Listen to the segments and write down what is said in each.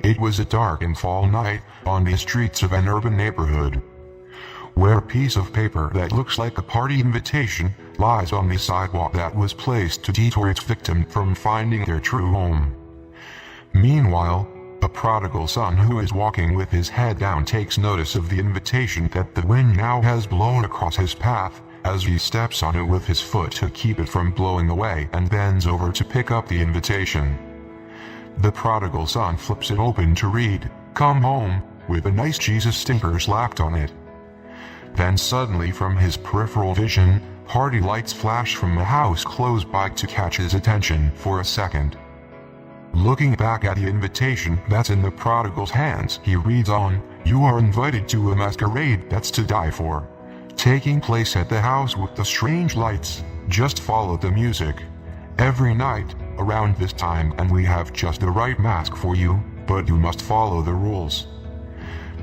It was a dark and fall night on the streets of an urban neighborhood, where a piece of paper that looks like a party invitation lies on the sidewalk that was placed to deter its victim from finding their true home. Meanwhile, a prodigal son who is walking with his head down takes notice of the invitation that the wind now has blown across his path, as he steps on it with his foot to keep it from blowing away and bends over to pick up the invitation. The prodigal son flips it open to read, "Come home," with a nice Jesus sticker slapped on it. Then suddenly from his peripheral vision, party lights flash from a house close by to catch his attention for a second. Looking back at the invitation that's in the prodigal's hands, he reads on, "You are invited to a masquerade that's to die for, taking place at the house with the strange lights. Just follow the music. Every night, around this time, and we have just the right mask for you, but you must follow the rules."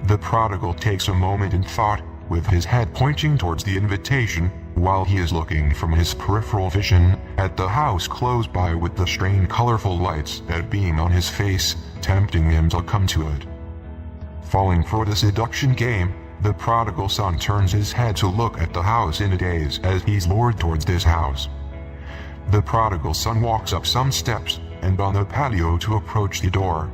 The prodigal takes a moment in thought, with his head pointing towards the invitation, while he is looking from his peripheral vision at the house close by with the strange colorful lights that beam on his face, tempting him to come to it. Falling for the seduction game, the prodigal son turns his head to look at the house in a daze as he's lured towards this house. The prodigal son walks up some steps and on the patio to approach the door.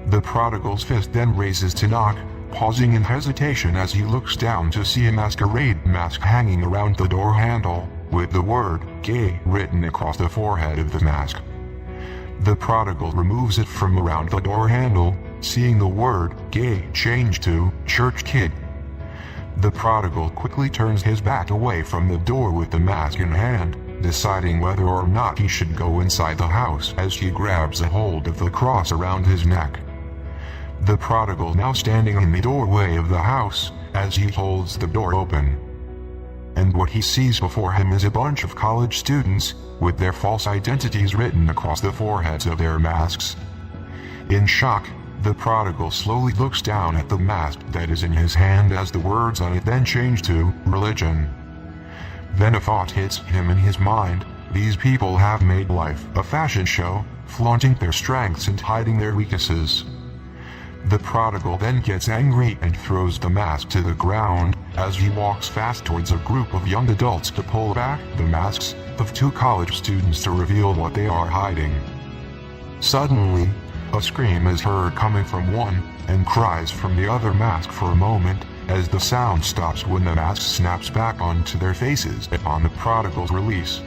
The prodigal's fist then raises to knock, pausing in hesitation as he looks down to see a masquerade mask hanging around the door handle, with the word "gay" written across the forehead of the mask. The prodigal removes it from around the door handle, seeing the word "gay" change to "church kid." The prodigal quickly turns his back away from the door with the mask in hand, deciding whether or not he should go inside the house as he grabs a hold of the cross around his neck. The prodigal now standing in the doorway of the house, as he holds the door open. And what he sees before him is a bunch of college students, with their false identities written across the foreheads of their masks. In shock, the prodigal slowly looks down at the mask that is in his hand as the words on it then change to "religion." Then a thought hits him in his mind: these people have made life a fashion show, flaunting their strengths and hiding their weaknesses. The prodigal then gets angry and throws the mask to the ground, as he walks fast towards a group of young adults to pull back the masks of two college students to reveal what they are hiding. Suddenly, a scream is heard coming from one, and cries from the other mask for a moment, as the sound stops when the mask snaps back onto their faces upon the prodigal's release.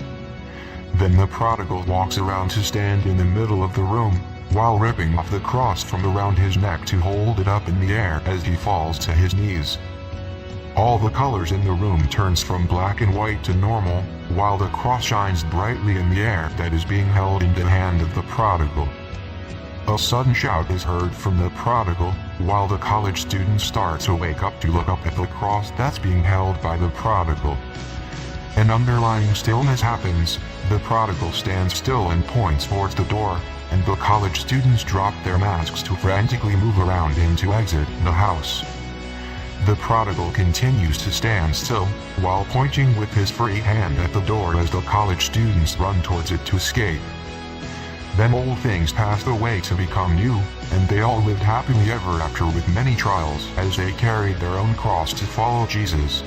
Then the prodigal walks around to stand in the middle of the room, while ripping off the cross from around his neck to hold it up in the air as he falls to his knees. All the colors in the room turns from black and white to normal, while the cross shines brightly in the air that is being held in the hand of the prodigal. A sudden shout is heard from the prodigal, while the college students start to wake up to look up at the cross that's being held by the prodigal. An underlying stillness happens. The prodigal stands still and points towards the door, and the college students drop their masks to frantically move around him to exit the house. The prodigal continues to stand still, while pointing with his free hand at the door as the college students run towards it to escape. Then old things passed away to become new, and they all lived happily ever after with many trials as they carried their own cross to follow Jesus.